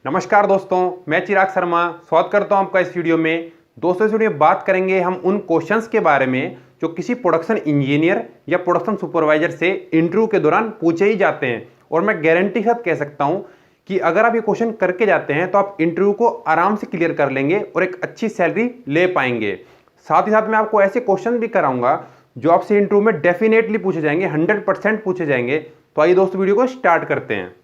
नमस्कार दोस्तों, मैं चिराग शर्मा स्वागत करता हूं आपका इस वीडियो में। दोस्तों, इस वीडियो में बात करेंगे हम उन क्वेश्चंस के बारे में जो किसी प्रोडक्शन इंजीनियर या प्रोडक्शन सुपरवाइजर से इंटरव्यू के दौरान पूछे ही जाते हैं। और मैं गारंटी के साथ कह सकता हूं कि अगर आप ये क्वेश्चन करके जाते हैं तो आप इंटरव्यू को आराम से क्लियर कर लेंगे और एक अच्छी सैलरी ले पाएंगे। साथ ही साथ मैं आपको ऐसे क्वेश्चन भी कराऊंगा जो आपसे इंटरव्यू में डेफिनेटली पूछे जाएंगे, 100% पूछे जाएंगे। तो आइए दोस्तों, वीडियो को स्टार्ट करते हैं।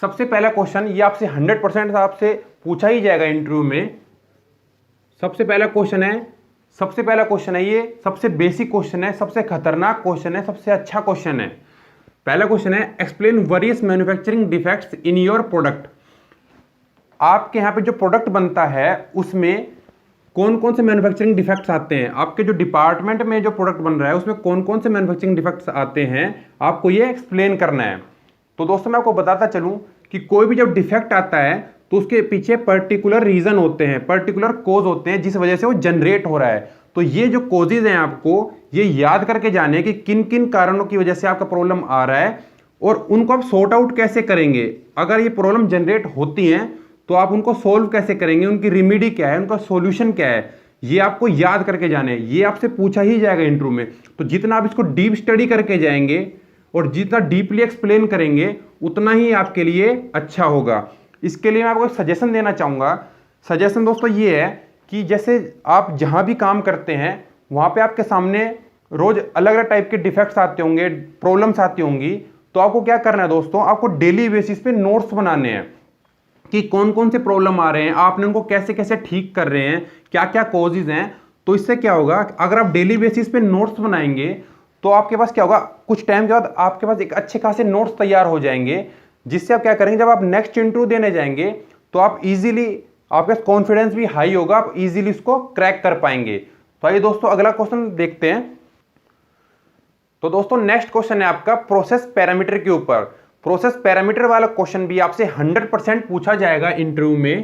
सबसे पहला क्वेश्चन ये आपसे 100% आपसे पूछा ही जाएगा इंटरव्यू में। सबसे पहला क्वेश्चन है ये सबसे बेसिक क्वेश्चन है, सबसे खतरनाक क्वेश्चन है, सबसे अच्छा क्वेश्चन है। पहला क्वेश्चन है, explain various manufacturing defects in your product. आपके यहाँ पे जो प्रोडक्ट बनता है उसमें कौन कौन से मैन्युफैक्चरिंग डिफेक्ट्स आते हैं, आपके जो डिपार्टमेंट में जो प्रोडक्ट बन रहा है उसमें कौन कौन से मैन्युफैक्चरिंग डिफेक्ट्स आते हैं, आपको ये एक्सप्लेन करना है। तो दोस्तों, मैं आपको बताता चलूं कि कोई भी जब डिफेक्ट आता है तो उसके पीछे पर्टिकुलर रीजन होते हैं, पर्टिकुलर कोज होते हैं जिस वजह से वो जनरेट हो रहा है। तो ये जो कोजेज हैं आपको ये याद करके जाने कि किन किन कारणों की वजह से आपका प्रॉब्लम आ रहा है और उनको आप सॉर्ट आउट कैसे करेंगे। अगर ये प्रॉब्लम जनरेट होती हैं तो आप उनको सोल्व कैसे करेंगे, उनकी रेमेडी क्या है, उनका सॉल्यूशन क्या है, ये आपको याद करके जाने। ये आपसे पूछा ही जाएगा इंटरव्यू में। तो जितना आप इसको डीप स्टडी करके जाएंगे और जितना डीपली एक्सप्लेन करेंगे उतना ही आपके लिए अच्छा होगा। इसके लिए मैं आपको सजेशन देना चाहूँगा। सजेशन दोस्तों ये है कि जैसे आप जहाँ भी काम करते हैं वहाँ पे आपके सामने रोज़ अलग अलग टाइप के डिफेक्ट्स आते होंगे, प्रॉब्लम्स आती होंगी। तो आपको क्या करना है दोस्तों, आपको डेली बेसिस पे नोट्स बनाने हैं कि कौन कौन से प्रॉब्लम आ रहे हैं, आपने उनको कैसे कैसे ठीक कर रहे हैं, क्या क्या कॉजेज हैं। तो इससे क्या होगा, अगर आप डेली बेसिस पे नोट्स बनाएंगे तो आपके पास क्या होगा, कुछ टाइम के बाद आपके पास एक अच्छे खासे नोट्स तैयार हो जाएंगे, जिससे आप क्या करेंगे, जब आप नेक्स्ट इंटरव्यू देने जाएंगे तो आप इजीली, आपके पास कॉन्फिडेंस भी हाई होगा, आप इजीली इसको क्रैक कर पाएंगे। तो आइए दोस्तों, अगला क्वेश्चन देखते हैं। तो दोस्तों, नेक्स्ट क्वेश्चन है आपका प्रोसेस पैरामीटर के ऊपर। प्रोसेस पैरामीटर वाला क्वेश्चन भी आपसे 100% पूछा जाएगा इंटरव्यू में।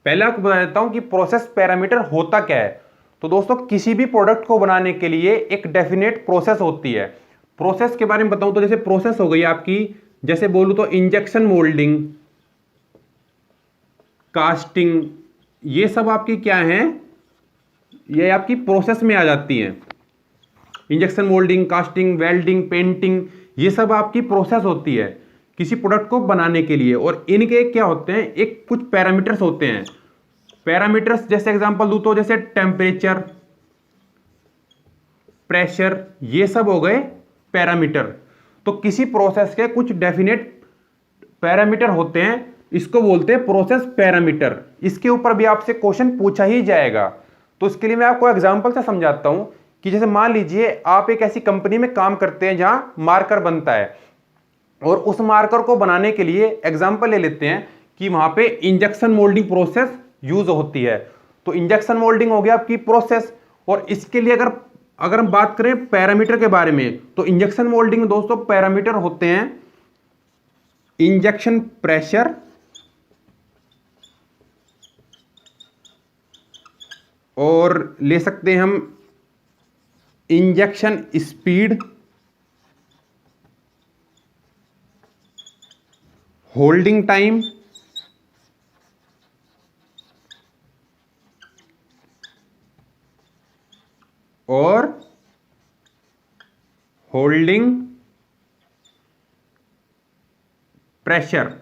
पहले आपको बता देता हूं कि प्रोसेस पैरामीटर होता क्या है। तो दोस्तों, किसी भी प्रोडक्ट को बनाने के लिए एक डेफिनेट प्रोसेस होती है। प्रोसेस के बारे में बताऊं तो जैसे प्रोसेस हो गई आपकी, जैसे बोलूं तो इंजेक्शन मोल्डिंग, कास्टिंग, ये सब आपकी क्या है, ये आपकी प्रोसेस में आ जाती हैं। Injection moulding, casting, welding, painting, ये सब आपकी प्रोसेस होती है किसी प्रोडक्ट को बनाने के लिए। और इनके क्या होते हैं, एक कुछ पैरामीटर्स होते हैं। पैरामीटर्स जैसे एग्जांपल दूं तो जैसे टेम्परेचर, प्रेशर, ये सब हो गए पैरामीटर। तो किसी प्रोसेस के कुछ डेफिनेट पैरामीटर होते हैं, इसको बोलते हैं प्रोसेस पैरामीटर। इसके ऊपर भी आपसे क्वेश्चन पूछा ही जाएगा। तो इसके लिए मैं आपको एग्जांपल से समझाता हूं कि जैसे मान लीजिए आप एक ऐसी कंपनी में काम करते हैं जहां मार्कर बनता है, और उस मार्कर को बनाने के लिए एग्जांपल ले लेते हैं कि वहां पे इंजेक्शन मोल्डिंग प्रोसेस यूज होती है। तो इंजेक्शन मोल्डिंग हो गया आपकी प्रोसेस। और इसके लिए अगर हम बात करें पैरामीटर के बारे में, तो इंजेक्शन मोल्डिंग में दोस्तों पैरामीटर होते हैं इंजेक्शन प्रेशर, और ले सकते हैं हम इंजेक्शन स्पीड, होल्डिंग टाइम, और होल्डिंग प्रेशर।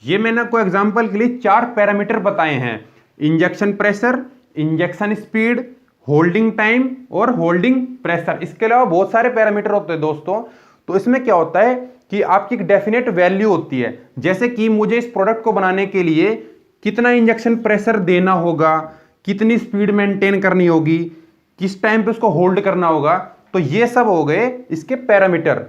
ये मैंने आपको एग्जांपल के लिए 4 पैरामीटर बताए हैं, injection pressure, injection speed, holding time और होल्डिंग प्रेशर। इसके अलावा बहुत सारे पैरामीटर होते हैं दोस्तों। तो इसमें क्या होता है कि आपकी एक डेफिनेट वैल्यू होती है, जैसे कि मुझे इस प्रोडक्ट को बनाने के लिए कितना इंजेक्शन प्रेशर देना होगा, कितनी स्पीड मेंटेन करनी होगी, किस टाइम पे उसको होल्ड करना होगा। तो ये सब हो गए इसके पैरामीटर।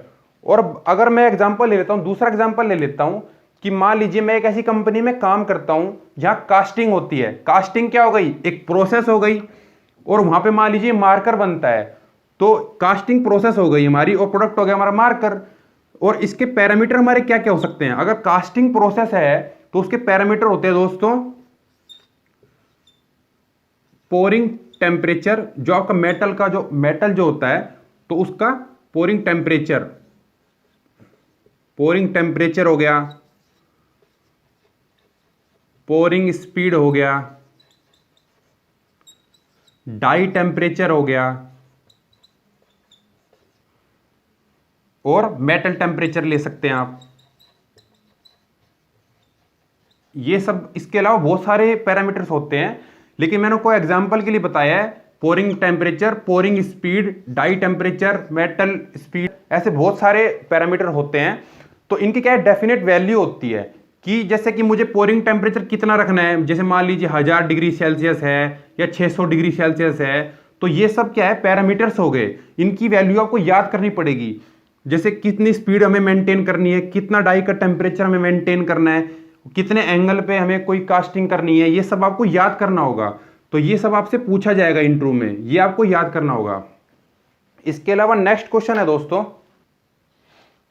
और अगर मैं एग्जांपल ले लेता हूं, दूसरा एग्जांपल ले लेता हूं कि मान लीजिए मैं एक ऐसी कंपनी में काम करता हूं जहां कास्टिंग होती है। कास्टिंग क्या हो गई, एक प्रोसेस हो गई, और वहां पे मान लीजिए मार्कर बनता है। तो कास्टिंग प्रोसेस हो गई हमारी और प्रोडक्ट हो गया हमारा मार्कर। और इसके पैरामीटर हमारे क्या क्या हो सकते हैं, अगर कास्टिंग प्रोसेस है तो उसके पैरामीटर होते हैं दोस्तों पोरिंग टेम्परेचर, जो आपका मेटल जो होता है तो उसका पोरिंग टेम्परेचर, पोरिंग टेम्परेचर हो गया, पोरिंग स्पीड हो गया, डाई टेम्परेचर हो गया और मेटल टेम्परेचर ले सकते हैं आप। ये सब, इसके अलावा बहुत सारे पैरामीटर्स होते हैं, लेकिन मैंने कोई एग्जांपल के लिए बताया है। Pouring temperature, pouring speed, die temperature, metal speed, ऐसे बहुत सारे पैरामीटर होते हैं। तो इनकी क्या है, डेफिनेट वैल्यू होती है कि जैसे कि मुझे पोरिंग टेम्परेचर कितना रखना है, जैसे मान लीजिए 1000 डिग्री सेल्सियस है या 600 डिग्री सेल्सियस है। तो ये सब क्या है, पैरामीटर्स हो गए, इनकी वैल्यू आपको याद करनी पड़ेगी। जैसे कितनी स्पीड हमें मेंटेन करनी है, कितना डाई का टेम्परेचर हमें मेंटेन करना है, कितने एंगल पे हमें कोई कास्टिंग करनी है, ये सब आपको याद करना होगा। तो ये सब आपसे पूछा जाएगा इंटरव्यू में, ये आपको याद करना होगा। इसके अलावा नेक्स्ट क्वेश्चन है दोस्तों,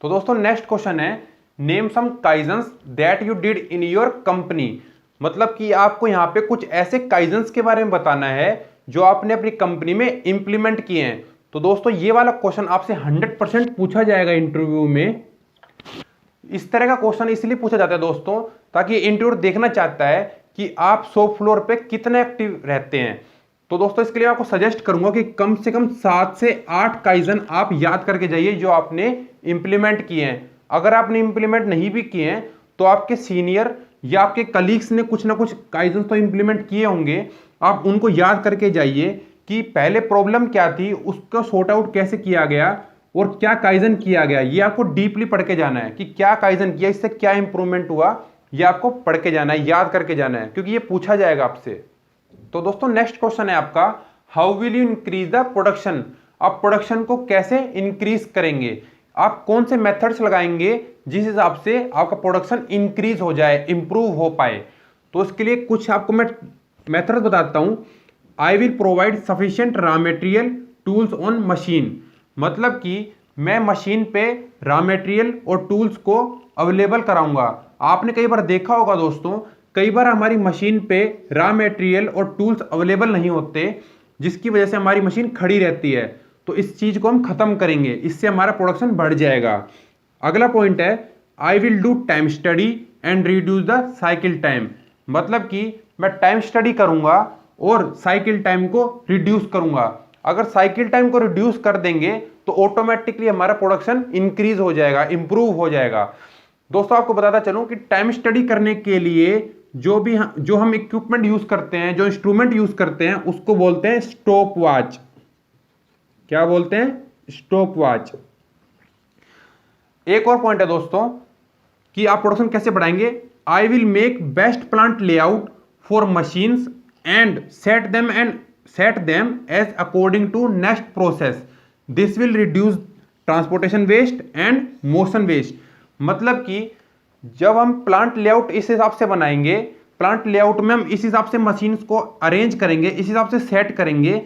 तो दोस्तों नेक्स्ट क्वेश्चन है, name some kaizens that you did in your company. मतलब कि आपको यहां पे कुछ ऐसे काइजन्स के बारे में बताना है जो आपने अपनी कंपनी में इंप्लीमेंट किए हैं। तो दोस्तों ये वाला क्वेश्चन आपसे 100% पूछा जाएगा इंटरव्यू में। इस तरह का क्वेश्चन इसलिए पूछा जाता है दोस्तों, ताकि इंटरव्यूअर देखना चाहता है कि आप शॉप फ्लोर पे कितने एक्टिव रहते हैं। तो दोस्तों इसके लिए आपको सजेस्ट करूंगा कि कम से कम 7 से 8 काइजन आप याद करके जाइए जो आपने इंप्लीमेंट किए हैं। अगर आपने इंप्लीमेंट नहीं भी किए हैं तो आपके सीनियर या आपके कलीग्स ने कुछ ना कुछ काइजन तो इंप्लीमेंट किए होंगे, आप उनको याद करके जाइए कि पहले प्रॉब्लम क्या थी, उसको सॉर्ट आउट कैसे किया गया और क्या काइजन किया गया। ये आपको डीपली पढ़ के जाना है कि क्या काइजन किया, इससे क्या इंप्रूवमेंट हुआ, ये आपको पढ़ के जाना है, याद करके जाना है, क्योंकि ये पूछा जाएगा आपसे। तो दोस्तों नेक्स्ट क्वेश्चन है आपका, how will you increase the production. आप प्रोडक्शन को कैसे इंक्रीज करेंगे, आप कौन से मेथड्स लगाएंगे जिस हिसाब से आपका प्रोडक्शन इंक्रीज हो जाए, इंप्रूव हो पाए। तो इसके लिए कुछ आपको मैं मेथड्स बताता हूं। आई will provide sufficient raw material tools on machine. मतलब कि मैं मशीन पे रॉ मटेरियल और टूल्स को अवेलेबल कराऊंगा। आपने कई बार देखा होगा दोस्तों, कई बार हमारी मशीन पे रॉ मटेरियल और टूल्स अवेलेबल नहीं होते, जिसकी वजह से हमारी मशीन खड़ी रहती है। तो इस चीज को हम खत्म करेंगे, इससे हमारा प्रोडक्शन बढ़ जाएगा। अगला पॉइंट है, I will do time study and reduce the cycle time. मतलब कि मैं टाइम स्टडी करूंगा और साइकिल टाइम को रिड्यूस करूंगा। अगर साइकिल टाइम को रिड्यूस कर देंगे तो ऑटोमेटिकली हमारा प्रोडक्शन इंक्रीज हो जाएगा, इंप्रूव हो जाएगा। दोस्तों आपको बताता चलूं कि टाइम स्टडी करने के लिए जो हम इक्विपमेंट यूज करते हैं, जो इंस्ट्रूमेंट यूज करते हैं, उसको बोलते हैं स्टॉप वॉच। क्या बोलते हैं? Stop watch. एक और पॉइंट है दोस्तों कि आप प्रोडक्शन कैसे बढ़ाएंगे। I will make best plant layout for machines and set them as according to next process. This will reduce transportation waste and motion waste. मतलब कि जब हम प्लांट लेआउट इस हिसाब से बनाएंगे, प्लांट लेआउट में हम इस हिसाब से मशीन्स को अरेंज करेंगे, इस हिसाब से सेट करेंगे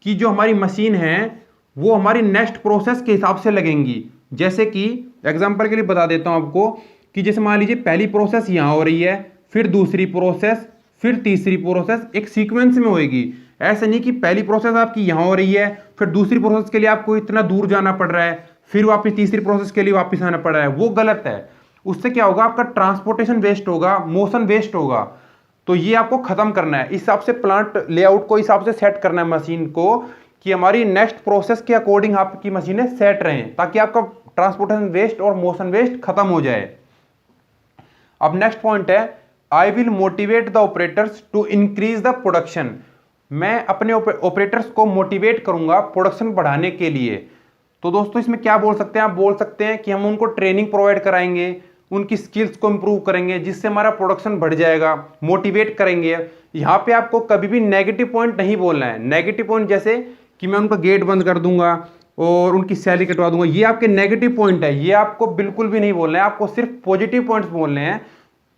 कि जो हमारी मशीन है वो हमारी नेक्स्ट प्रोसेस के हिसाब से लगेंगी। जैसे कि एग्जांपल के लिए बता देता हूं आपको कि जैसे मान लीजिए पहली प्रोसेस यहां हो रही है, फिर दूसरी प्रोसेस, फिर तीसरी प्रोसेस, एक सीक्वेंस में होगी। ऐसे नहीं कि पहली प्रोसेस आपकी यहां हो रही है, फिर दूसरी प्रोसेस के लिए आपको इतना दूर जाना पड़ रहा है, फिर वापस तीसरी प्रोसेस के लिए वापस आना पड़ रहा है। वो गलत है। उससे क्या होगा, आपका ट्रांसपोर्टेशन वेस्ट होगा, मोशन वेस्ट होगा। तो ये आपको खत्म करना है। इस हिसाब से प्लांट लेआउट को इस हिसाब से सेट करना है मशीन को कि हमारी नेक्स्ट प्रोसेस के अकॉर्डिंग आपकी मशीनें सेट रहें, ताकि आपका ट्रांसपोर्टेशन वेस्ट और मोशन वेस्ट खत्म हो जाए। अब नेक्स्ट पॉइंट है, I will motivate the operators to increase the production. मैं अपने ऑपरेटर्स को मोटिवेट करूंगा प्रोडक्शन बढ़ाने के लिए। तो दोस्तों इसमें क्या बोल सकते हैं, आप बोल सकते हैं कि हम उनको ट्रेनिंग प्रोवाइड कराएंगे, उनकी स्किल्स को इंप्रूव करेंगे, जिससे हमारा प्रोडक्शन बढ़ जाएगा, मोटिवेट करेंगे। यहाँ पे आपको कभी भी नेगेटिव पॉइंट नहीं बोलना है। नेगेटिव पॉइंट जैसे कि मैं उनका गेट बंद कर दूंगा और उनकी सैलरी कटवा दूंगा, ये आपके नेगेटिव पॉइंट है, ये आपको बिल्कुल भी नहीं बोलना है। आपको सिर्फ पॉजिटिव पॉइंट्स बोलने हैं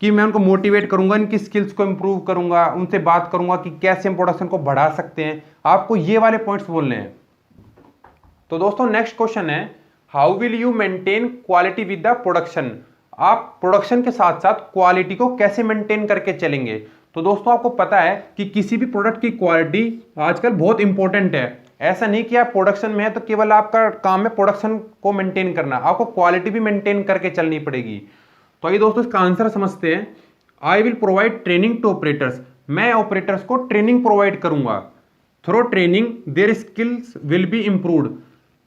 कि मैं उनको मोटिवेट करूंगा, इनकी स्किल्स को इंप्रूव करूंगा, उनसे बात करूंगा कि कैसे हम प्रोडक्शन को बढ़ा सकते हैं। आपको ये वाले पॉइंट्स बोलने हैं। तो दोस्तों नेक्स्ट क्वेश्चन है, how will you maintain quality with the production. आप प्रोडक्शन के साथ साथ क्वालिटी को कैसे मेंटेन करके चलेंगे। तो दोस्तों आपको पता है कि किसी भी प्रोडक्ट की क्वालिटी आजकल बहुत इंपॉर्टेंट है। ऐसा नहीं कि आप प्रोडक्शन में है तो केवल आपका काम है प्रोडक्शन को मेंटेन करना, आपको क्वालिटी भी मेंटेन करके चलनी पड़ेगी। तो आइए दोस्तों इसका आंसर समझते हैं। I will provide training to operators, मैं ऑपरेटर्स को ट्रेनिंग प्रोवाइड करूंगा। Through training their skills will be improved,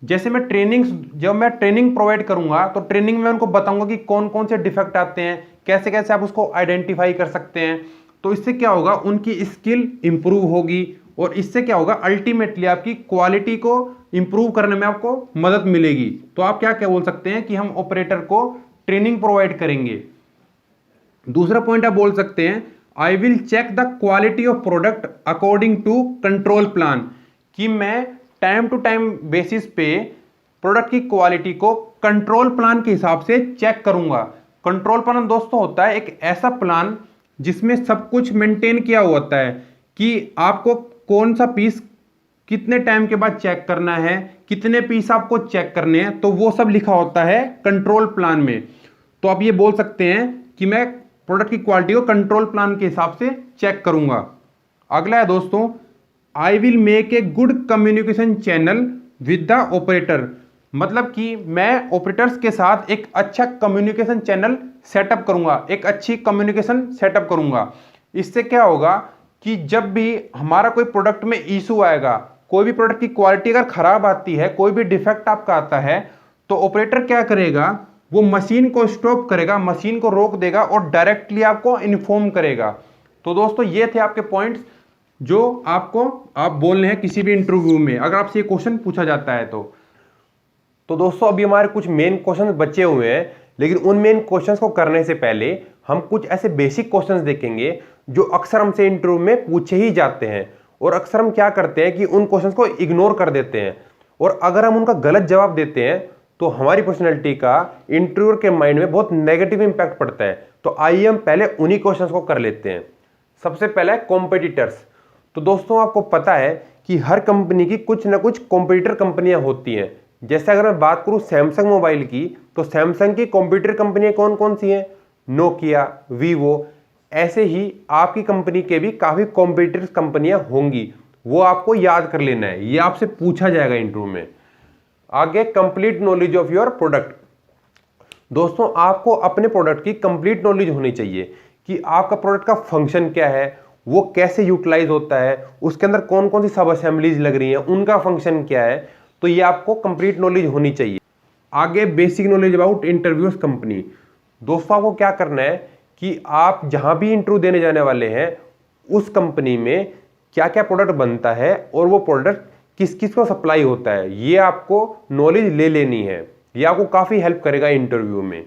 जैसे जब मैं ट्रेनिंग प्रोवाइड करूंगा तो ट्रेनिंग में उनको बताऊंगा कि कौन कौन से डिफेक्ट आते हैं, कैसे कैसे आप उसको आइडेंटिफाई कर सकते हैं। तो इससे क्या होगा, उनकी स्किल इंप्रूव होगी और इससे क्या होगा, अल्टीमेटली आपकी क्वालिटी को इंप्रूव करने में आपको मदद मिलेगी। तो आप क्या क्या बोल सकते हैं कि हम ऑपरेटर को ट्रेनिंग प्रोवाइड करेंगे। दूसरा पॉइंट आप बोल सकते हैं I will check the quality of product according to control plan, कि मैं टाइम टू टाइम बेसिस पे प्रोडक्ट की क्वालिटी को कंट्रोल प्लान के हिसाब से चेक करूंगा। कंट्रोल प्लान दोस्तों होता है एक ऐसा प्लान जिसमें सब कुछ मेंटेन किया हुआ होता है कि आपको कौन सा पीस कितने टाइम के बाद चेक करना है, कितने पीस आपको चेक करने हैं, तो वो सब लिखा होता है कंट्रोल प्लान में। तो आप ये बोल सकते हैं कि मैं प्रोडक्ट की क्वालिटी को कंट्रोल प्लान के हिसाब से चेक करूंगा। अगला है दोस्तों आई will make a good communication channel with the operator, मतलब कि मैं ऑपरेटर्स के साथ एक अच्छा कम्युनिकेशन चैनल सेटअप करूंगा, एक अच्छी कम्युनिकेशन सेटअप करूंगा। इससे क्या होगा कि जब भी हमारा कोई प्रोडक्ट में इशू आएगा, कोई भी प्रोडक्ट की क्वालिटी अगर खराब आती है, कोई भी डिफेक्ट आपका आता है, तो ऑपरेटर क्या करेगा, वो मशीन को स्टॉप करेगा, मशीन को रोक देगा और डायरेक्टली आपको इन्फॉर्म करेगा। तो दोस्तों ये थे आपके पॉइंट्स जो आप बोलने हैं किसी भी इंटरव्यू में, अगर आपसे ये क्वेश्चन पूछा जाता है तो दोस्तों अभी हमारे कुछ मेन क्वेश्चन बचे हुए हैं, लेकिन उन मेन क्वेश्चंस को करने से पहले हम कुछ ऐसे बेसिक क्वेश्चंस देखेंगे जो अक्सर हमसे इंटरव्यू में पूछे ही जाते हैं, और अक्सर हम क्या करते हैं कि उन क्वेश्चंस को इग्नोर कर देते हैं, और अगर हम उनका गलत जवाब देते हैं तो हमारी पर्सनैलिटी का इंटरव्यूअर के माइंड में बहुत नेगेटिव इंपैक्ट पड़ता है। तो आइए हम पहले उन्हीं क्वेश्चंस को कर लेते हैं। सबसे पहला है कॉम्पिटिटर्स। तो दोस्तों आपको पता है कि हर कंपनी की कुछ ना कुछ कॉम्पिटिटर कंपनियां होती हैं। जैसे अगर मैं बात करूं सैमसंग मोबाइल की, तो सैमसंग की कॉम्पिटिटर कंपनियां कौन कौन सी हैं, नोकिया, वीवो। ऐसे ही आपकी कंपनी के भी काफी कॉम्पिटिटर कंपनियां होंगी, वो आपको याद कर लेना है, ये आपसे पूछा जाएगा इंटरव्यू में। आगे complete knowledge of your product. दोस्तों आपको अपने प्रोडक्ट की कंप्लीट नॉलेज होनी चाहिए कि आपका प्रोडक्ट का फंक्शन क्या है, वो कैसे यूटिलाइज होता है, उसके अंदर कौन कौन सी सब असेंबलीज लग रही हैं, उनका फंक्शन क्या है, तो ये आपको कंप्लीट नॉलेज होनी चाहिए। आगे basic knowledge about interviews company. दोस्तों आपको क्या करना है कि आप जहां भी इंटरव्यू देने जाने वाले हैं उस कंपनी में क्या क्या प्रोडक्ट बनता है और वो प्रोडक्ट किस किस को सप्लाई होता है, ये आपको नॉलेज ले लेनी है, ये आपको काफ़ी हेल्प करेगा इंटरव्यू में।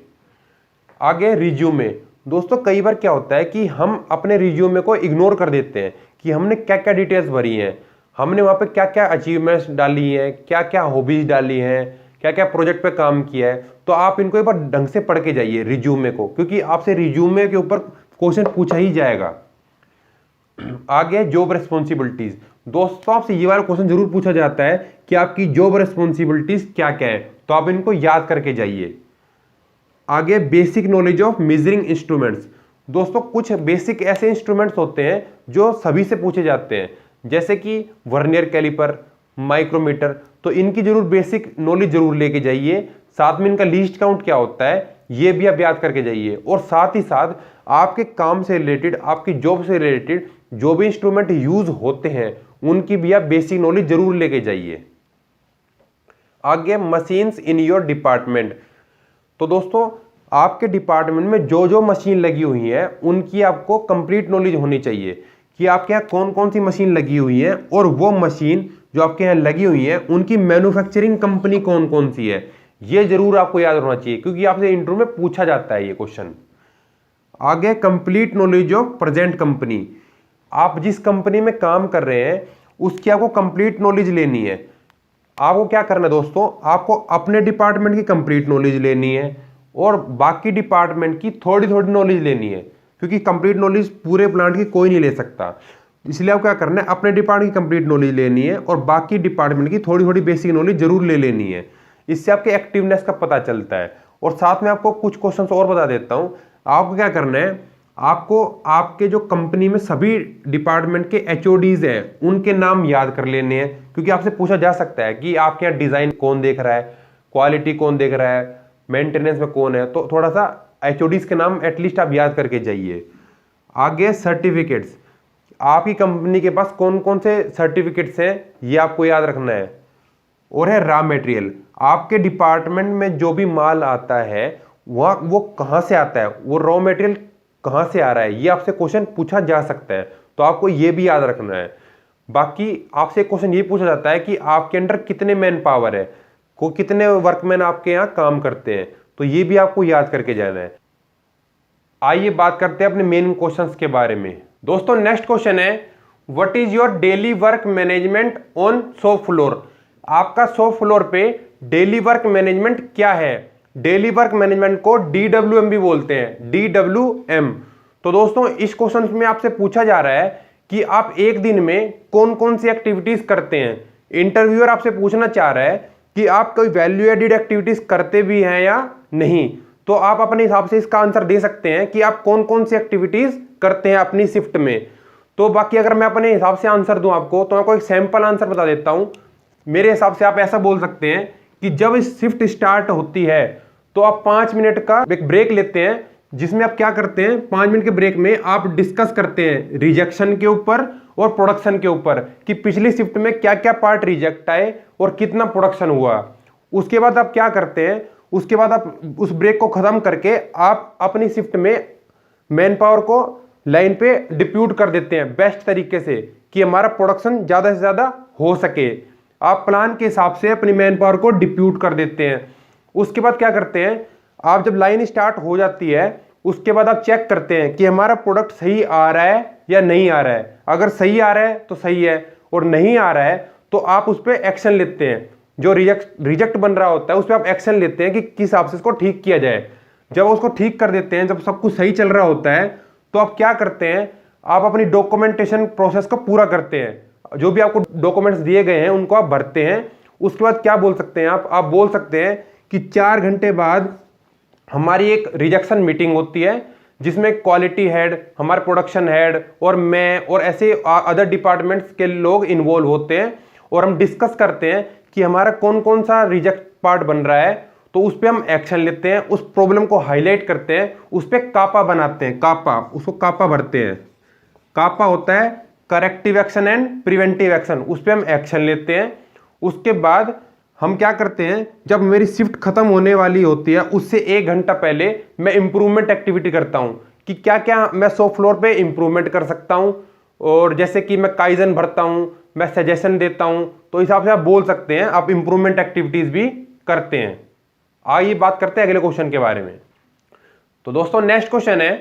आगे रिज्यूमे। दोस्तों कई बार क्या होता है कि हम अपने रिज्यूमे को इग्नोर कर देते हैं कि हमने क्या क्या डिटेल्स भरी हैं, हमने वहाँ पे क्या क्या अचीवमेंट्स डाली हैं, क्या क्या हॉबीज डाली हैं, क्या क्या प्रोजेक्ट पे काम किया है। तो आप इनको एक बार ढंग से पढ़ के जाइए रिज्यूमे को, क्योंकि आपसे रिज्यूमे के ऊपर क्वेश्चन पूछा ही जाएगा। आगे जॉब रेस्पॉन्सिबिलिटीज। दोस्तों आपसे ये वाला क्वेश्चन जरूर पूछा जाता है कि आपकी जॉब रेस्पॉन्सिबिलिटीज क्या क्या है, तो आप इनको याद करके जाइए। आगे basic knowledge of measuring instruments. दोस्तों कुछ बेसिक ऐसे इंस्ट्रूमेंट्स होते हैं जो सभी से पूछे जाते हैं, जैसे कि वर्नियर कैलिपर, माइक्रोमीटर, तो इनकी जरूर बेसिक नॉलेज जरूर लेके जाइए। साथ में इनका लीस्ट काउंट क्या होता है ये भी आप याद करके जाइए, और साथ ही साथ आपके काम से रिलेटेड, आपकी जॉब से रिलेटेड जो भी इंस्ट्रूमेंट यूज होते हैं उनकी भी आप बेसिक नॉलेज जरूर लेके जाइए। आगे मशीन्स इन योर डिपार्टमेंट। तो दोस्तों आपके डिपार्टमेंट में जो जो मशीन लगी हुई है उनकी आपको कंप्लीट नॉलेज होनी चाहिए कि आपके यहाँ कौन कौन सी मशीन लगी हुई है, और वो मशीन जो आपके यहाँ लगी हुई है उनकी मैन्युफैक्चरिंग कंपनी कौन कौन सी है, ये जरूर आपको याद होना चाहिए, क्योंकि आपसे इंटरव्यू में पूछा जाता है ये क्वेश्चन। आगे complete knowledge of present company. आप जिस कंपनी में काम कर रहे हैं उसकी आपको कंप्लीट नॉलेज लेनी है। आपको क्या करना है दोस्तों, आपको अपने डिपार्टमेंट की कंप्लीट नॉलेज लेनी है और बाकी डिपार्टमेंट की थोड़ी थोड़ी नॉलेज लेनी है, क्योंकि कंप्लीट नॉलेज पूरे प्लांट की कोई नहीं ले सकता। इसलिए आपको क्या करना है, अपने डिपार्टमेंट की कंप्लीट नॉलेज लेनी है और बाकी डिपार्टमेंट की थोड़ी थोड़ी बेसिक नॉलेज जरूर ले लेनी है। इससे आपके एक्टिवनेस का पता चलता है। और साथ में आपको कुछ क्वेश्चंस और बता देता हूं। आपको क्या करना है, आपको आपके जो कंपनी में सभी डिपार्टमेंट के एचओडीज है उनके नाम याद कर लेने हैं, क्योंकि आपसे पूछा जा सकता है कि आपके यहाँ डिजाइन कौन देख रहा है, क्वालिटी कौन देख रहा है, मेंटेनेंस में कौन है, तो थोड़ा सा एचओडीज के नाम एटलीस्ट आप याद करके जाइए। आगे सर्टिफिकेट्स, आपकी कंपनी के पास कौन कौन से सर्टिफिकेट्स हैं ये आपको याद रखना है। और है रॉ मटेरियल, आपके डिपार्टमेंट में जो भी माल आता है वह वो कहाँ से आता है, वो रॉ मटेरियल कहाँ से आ रहा है, ये आपसे क्वेश्चन पूछा जा सकता है, तो आपको ये भी याद रखना है। बाकी आपसे क्वेश्चन ये पूछा जाता है कि आपके अंडर कितने मैन पावर है, को कितने वर्कमैन आपके यहाँ काम करते हैं, तो ये भी आपको याद करके जाना है। आइए बात करते हैं अपने मेन क्वेश्चंस के बारे में। दोस्तों नेक्स्ट क्वेश्चन है, what is your daily work management on shop floor. आपका शॉप फ्लोर पे डेली वर्क मैनेजमेंट क्या है। डेली वर्क मैनेजमेंट को DWM भी बोलते हैं, DWM। तो दोस्तों इस क्वेश्चन में आपसे पूछा जा रहा है कि आप एक दिन में कौन कौन सी एक्टिविटीज करते हैं। इंटरव्यूअर आपसे पूछना चाह रहा है कि आप कोई वैल्यू एडिड एक्टिविटीज करते भी हैं या नहीं, तो आप अपने हिसाब से इसका आंसर दे सकते हैं कि आप कौन कौन सी एक्टिविटीज करते हैं अपनी शिफ्ट में। तो बाकी अगर मैं अपने हिसाब से आंसर दूं आपको, तो मैं आपको एक सैंपल आंसर बता देता हूं। मेरे हिसाब से आप ऐसा बोल सकते हैं कि जब शिफ्ट स्टार्ट होती है तो आप 5 मिनट का एक ब्रेक लेते हैं, जिसमें आप क्या करते हैं, 5 मिनट के ब्रेक में आप डिस्कस करते हैं रिजेक्शन के ऊपर और प्रोडक्शन के ऊपर कि पिछली शिफ्ट में क्या क्या पार्ट रिजेक्ट आए और कितना प्रोडक्शन हुआ। उसके बाद आप क्या करते हैं, उसके बाद आप उस ब्रेक को खत्म करके आप अपनी शिफ्ट में मैन पावर को लाइन पे डिप्यूट कर देते हैं बेस्ट तरीके से कि हमारा प्रोडक्शन ज़्यादा से ज़्यादा हो सके। आप प्लान के हिसाब से अपनी मैन पावर को डिप्यूट कर देते हैं। उसके बाद क्या करते हैं, आप जब लाइन स्टार्ट हो जाती है उसके बाद आप चेक करते हैं कि हमारा प्रोडक्ट सही आ रहा है या नहीं आ रहा है। अगर सही आ रहा है तो सही है, और नहीं आ रहा है तो आप उस पर एक्शन लेते हैं। जो रिजेक्ट बन रहा होता है उस पर आप एक्शन लेते हैं कि किस हिसाब से इसको ठीक किया जाए। जब उसको ठीक कर देते हैं, जब सब कुछ सही चल रहा होता है, तो आप क्या करते हैं, आप अपनी डॉक्यूमेंटेशन प्रोसेस को पूरा करते हैं। जो भी आपको डॉक्यूमेंट्स दिए गए हैं उनको आप भरते हैं। उसके बाद क्या बोल सकते हैं, आप बोल सकते हैं कि 4 घंटे बाद हमारी एक रिजेक्शन मीटिंग होती है जिसमें क्वालिटी हेड, हमारे प्रोडक्शन हेड और मैं और ऐसे अदर डिपार्टमेंट्स के लोग इन्वॉल्व होते हैं, और हम डिस्कस करते हैं कि हमारा कौन कौन सा रिजेक्ट पार्ट बन रहा है, तो उस पर हम एक्शन लेते हैं, उस प्रॉब्लम को हाईलाइट करते हैं, उस पर कापा बनाते हैं, कापा, उसको कापा भरते हैं। कापा होता है corrective action and preventive action, उस पर हम एक्शन लेते हैं। उसके बाद हम क्या करते हैं, जब मेरी शिफ्ट खत्म होने वाली होती है उससे 1 घंटा पहले मैं इंप्रूवमेंट एक्टिविटी करता हूं कि क्या क्या मैं शॉप फ्लोर पे इंप्रूवमेंट कर सकता हूं, और जैसे कि मैं काइजन भरता हूं, मैं सजेशन देता हूं, तो इस हिसाब से आप बोल सकते हैं आप इंप्रूवमेंट एक्टिविटीज भी करते हैं। आइए बात करते हैं अगले क्वेश्चन के बारे में। तो दोस्तों नेक्स्ट क्वेश्चन है,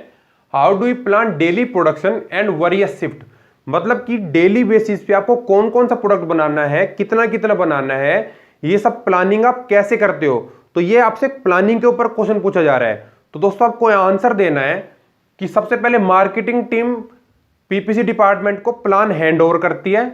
how do you plan daily production and various shift. मतलब कि डेली बेसिस पे आपको कौन कौन सा प्रोडक्ट बनाना है, कितना कितना बनाना है, ये सब प्लानिंग आप कैसे करते हो। तो ये आपसे प्लानिंग के ऊपर क्वेश्चन पूछा जा रहा है। तो दोस्तों आपको आंसर देना है कि सबसे पहले मार्केटिंग टीम पीपीसी डिपार्टमेंट को प्लान हैंड ओवर करती है।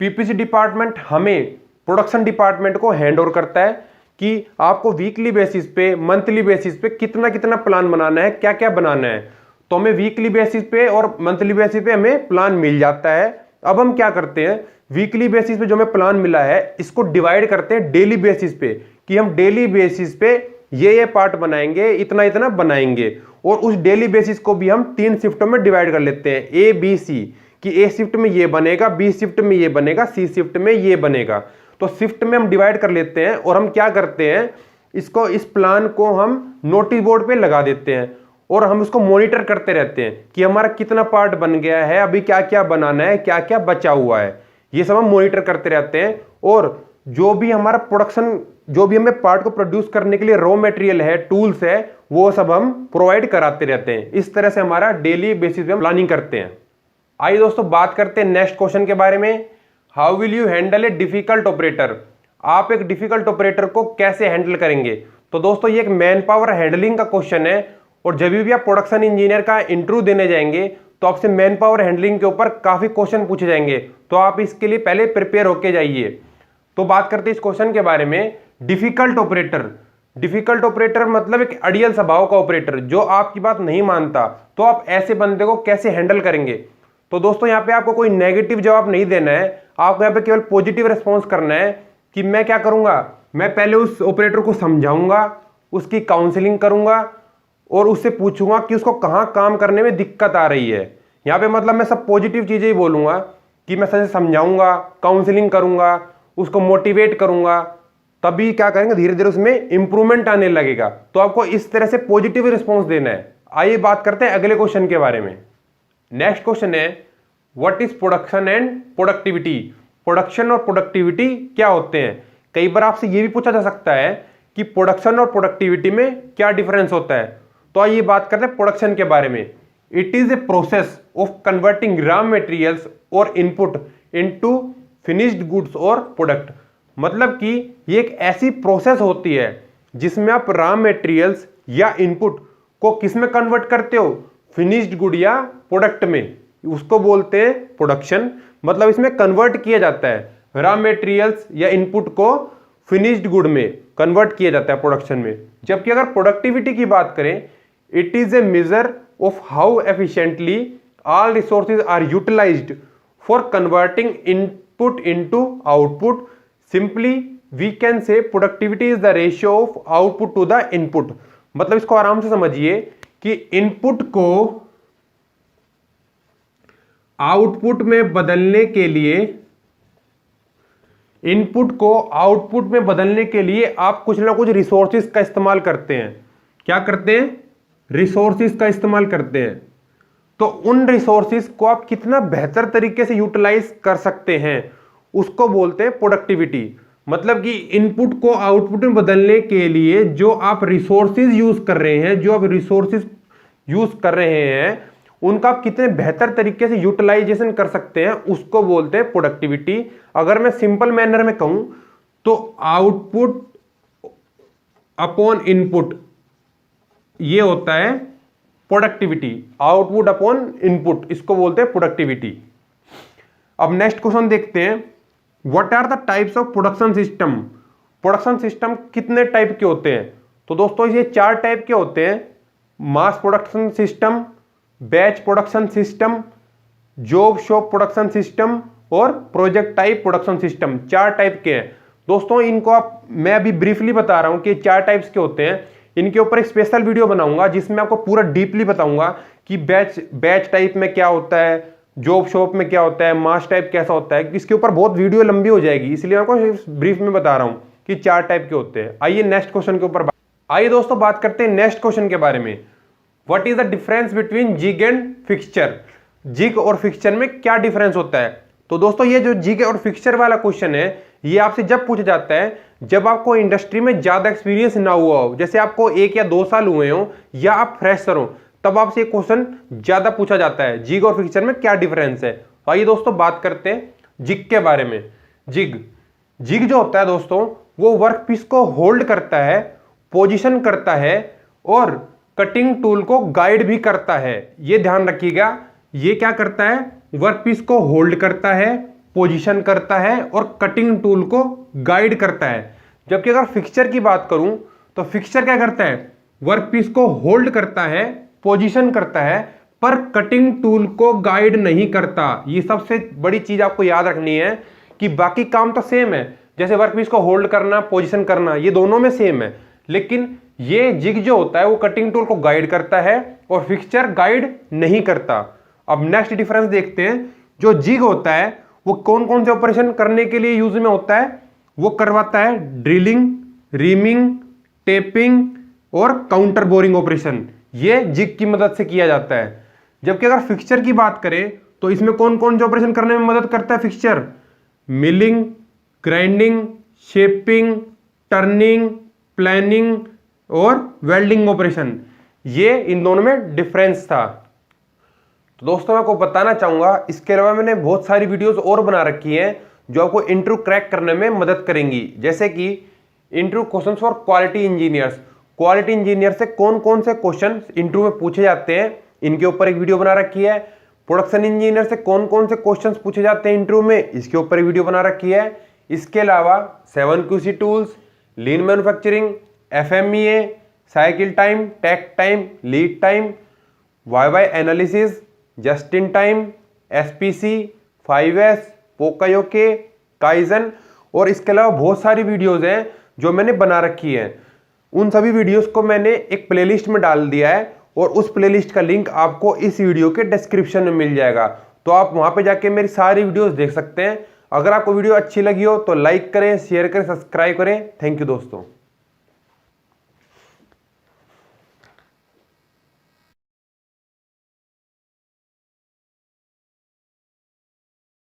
पीपीसी डिपार्टमेंट हमें प्रोडक्शन डिपार्टमेंट को हैंड ओवर करता है कि आपको वीकली बेसिस पे, मंथली बेसिस पे कितना कितना प्लान बनाना है, क्या क्या बनाना है। तो हमें वीकली बेसिस पे और मंथली बेसिस पे हमें प्लान मिल जाता है। अब हम क्या करते हैं, वीकली बेसिस पे जो हमें प्लान मिला है इसको डिवाइड करते हैं डेली बेसिस पे कि हम डेली बेसिस पे ये पार्ट बनाएंगे, इतना इतना बनाएंगे, और उस डेली बेसिस को भी हम 3 शिफ्टों में डिवाइड कर लेते हैं, ए बी सी, कि ए शिफ्ट में ये बनेगा, बी शिफ्ट में ये बनेगा, सी शिफ्ट में ये बनेगा। तो शिफ्ट में हम डिवाइड कर लेते हैं, और हम क्या करते हैं, इसको, इस प्लान को हम नोटिस बोर्ड पे लगा देते हैं, और हम इसको मॉनिटर करते रहते हैं कि हमारा कितना पार्ट बन गया है, अभी क्या क्या बनाना है, क्या क्या बचा हुआ है, ये सब हम मॉनिटर करते रहते हैं। और जो भी हमारा प्रोडक्शन, जो भी हमें पार्ट को प्रोड्यूस करने के लिए रॉ मटेरियल है, टूल्स है, वो सब हम प्रोवाइड कराते रहते हैं। इस तरह से हमारा डेली बेसिस पे हम प्लानिंग करते हैं। आइए दोस्तों बात करते हैं नेक्स्ट क्वेश्चन के बारे में, how will you handle a difficult operator. आप एक डिफिकल्ट ऑपरेटर को कैसे हैंडल करेंगे। तो दोस्तों ये एक मैन पावर हैंडलिंग का क्वेश्चन है, और जब भी आप प्रोडक्शन इंजीनियर का इंटरव्यू देने जाएंगे तो आपसे मैन पावर हैंडलिंग के ऊपर काफी क्वेश्चन पूछे जाएंगे, तो आप इसके लिए पहले प्रिपेयर होके जाइए। तो बात करते हैं इस क्वेश्चन के बारे में, डिफिकल्ट ऑपरेटर। डिफिकल्ट ऑपरेटर मतलब एक अड़ियल स्वभाव का ऑपरेटर जो आपकी बात नहीं मानता, तो आप ऐसे बंदे को कैसे हैंडल करेंगे। तो दोस्तों यहाँ पे आपको कोई नेगेटिव जवाब नहीं देना है, आपको यहाँ पे केवल पॉजिटिव रिस्पॉन्स करना है कि मैं क्या करूंगा, मैं पहले उस ऑपरेटर को समझाऊंगा, उसकी काउंसलिंग करूंगा और उससे पूछूंगा कि उसको कहाँ काम करने में दिक्कत आ रही है। यहाँ पे मतलब मैं सब पॉजिटिव चीजें ही बोलूंगा कि मैं सही समझाऊंगा, काउंसलिंग करूंगा, उसको मोटिवेट करूंगा, तभी क्या करेंगे धीरे धीरे उसमें इंप्रूवमेंट आने लगेगा। तो आपको इस तरह से पॉजिटिव रिस्पॉन्स देना है। आइए बात करते हैं अगले क्वेश्चन के बारे में। नेक्स्ट क्वेश्चन है what is production and productivity. Production और प्रोडक्टिविटी क्या होते हैं। कई बार आपसे यह भी पूछा जा सकता है कि प्रोडक्शन और प्रोडक्टिविटी में क्या डिफरेंस होता है। तो आइए बात करते हैं प्रोडक्शन के बारे में। It is a process of converting raw materials और इनपुट इनटू फिनिश्ड गुड्स और प्रोडक्ट। मतलब कि ये एक ऐसी प्रोसेस होती है जिसमें आप रॉ मटेरियल्स या इनपुट को किस में कन्वर्ट करते हो, फिनिश्ड गुड या प्रोडक्ट में, उसको बोलते हैं प्रोडक्शन। मतलब इसमें कन्वर्ट किया जाता है, रॉ मटेरियल्स या इनपुट को फिनिश्ड गुड में कन्वर्ट किया जाता है प्रोडक्शन में। जबकि अगर प्रोडक्टिविटी की बात करें, it is a measure of how efficiently all resources are utilised for converting input into output. Simply we can say productivity is the ratio of output to the input. मतलब इसको आराम से समझिए कि इनपुट को आउटपुट में बदलने के लिए, इनपुट को आउटपुट में बदलने के लिए आप कुछ ना कुछ रिसोर्सेज का इस्तेमाल करते हैं। क्या करते हैं, रिसोर्सेज का इस्तेमाल करते हैं। तो उन रिसोर्सेज को आप कितना बेहतर तरीके से यूटिलाइज कर सकते हैं उसको बोलते हैं प्रोडक्टिविटी। मतलब कि इनपुट को आउटपुट में बदलने के लिए जो आप रिसोर्सेज यूज कर रहे हैं, जो आप रिसोर्सेज यूज कर रहे हैं उनका आप कितने बेहतर तरीके से यूटिलाइजेशन कर सकते हैं उसको बोलते हैं प्रोडक्टिविटी। अगर मैं सिंपल मैनर में कहूं तो आउटपुट अपॉन इनपुट ये होता है प्रोडक्टिविटी। आउटपुट अपॉन इनपुट इसको बोलते हैं प्रोडक्टिविटी। अब नेक्स्ट क्वेश्चन देखते हैं, what are the types of production system. Production system कितने टाइप के होते हैं। तो दोस्तों ये 4 टाइप के होते हैं, mass production system, batch production system, job shop production system और project type production system. 4 type के हैं दोस्तों। इनको आप मैं अभी ब्रीफली बता रहा हूं कि 4 टाइप्स के होते हैं। इनके ऊपर एक स्पेशल वीडियो बनाऊंगा जिसमें आपको पूरा डीपली बताऊंगा कि बैच टाइप में क्या होता है, जॉब शॉप में क्या होता है, मास टाइप कैसा होता है। इसके ऊपर बहुत वीडियो लंबी हो जाएगी, इसलिए मैं आपको ब्रीफ में बता रहा हूं कि 4 टाइप के होते हैं। आइए नेक्स्ट क्वेश्चन के ऊपर आइए दोस्तों बात करते हैं नेक्स्ट क्वेश्चन के बारे में। What is the difference between jig and fixture. Jig और फिक्सचर में क्या डिफरेंस होता है। तो दोस्तों ये जो जिग और फिक्सचर वाला क्वेश्चन है ये आपसे जब पूछा जाता है जब आपको इंडस्ट्री में ज्यादा एक्सपीरियंस ना हुआ हो, जैसे आपको 1 या 2 साल हुए हो या आप फ्रेशर हो, तब आपसे ये क्वेश्चन ज्यादा पूछा जाता है जिग और फिक्सचर में क्या डिफरेंस है। तो आइए दोस्तों बात करते हैं जिग के बारे में। जिग जो होता है दोस्तों वो वर्क पीस को होल्ड करता है, पोजीशन करता है और कटिंग टूल को गाइड भी करता है। ये ध्यान रखिएगा, ये क्या करता है, वर्क पीस को होल्ड करता है, पोजीशन करता है और कटिंग टूल को गाइड करता है। जबकि अगर फिक्सचर की बात करूं तो फिक्सचर क्या करता है, वर्क पीस को होल्ड करता है, पोजीशन करता है पर कटिंग टूल को गाइड नहीं करता। ये सबसे बड़ी चीज आपको याद रखनी है कि बाकी काम तो सेम है, जैसे वर्क पीस को होल्ड करना, पोजीशन करना, ये दोनों में सेम है, लेकिन ये जिग जो होता है वो कटिंग टूल को गाइड करता है और फिक्सचर गाइड नहीं करता। अब नेक्स्ट डिफरेंस देखते हैं। जो जिग होता है वो कौन कौन से ऑपरेशन करने के लिए यूज में होता है, वो करवाता है ड्रिलिंग, रीमिंग, टेपिंग और काउंटर बोरिंग ऑपरेशन, ये जिग की मदद से किया जाता है। जबकि अगर फिक्सचर की बात करें तो इसमें कौन कौन से ऑपरेशन करने में मदद करता है fixture, milling, grinding, shaping, turning, planning और वेल्डिंग ऑपरेशन। ये इन दोनों में डिफरेंस था। तो दोस्तों मैं आपको बताना चाहूंगा, इसके अलावा मैंने बहुत सारी वीडियोस और बना रखी हैं जो आपको इंटरव्यू क्रैक करने में मदद करेंगी, जैसे कि interview questions for quality engineers. Quality engineer से कौन कौन से क्वेश्चन इंटरव्यू में पूछे जाते हैं, इनके ऊपर एक वीडियो बना रखी है। प्रोडक्शन इंजीनियर से कौन कौन से क्वेश्चन पूछे जाते हैं इंटरव्यू में, इसके ऊपर एक वीडियो बना रखी है। इसके अलावा 7QC tools, lean manufacturing, FMEA, cycle time, takt time, lead time, YY analysis, just in time, SPC, 5S, poka yoke, kaizen और इसके अलावा बहुत सारी वीडियोज़ हैं जो मैंने बना रखी है। उन सभी वीडियोस को मैंने एक प्लेलिस्ट में डाल दिया है और उस प्लेलिस्ट का लिंक आपको इस वीडियो के डिस्क्रिप्शन में मिल जाएगा, तो आप वहां पे जाके मेरी सारी वीडियोस देख सकते हैं। अगर आपको वीडियो अच्छी लगी हो तो लाइक करें, शेयर करें, सब्सक्राइब करें। थैंक यू दोस्तों।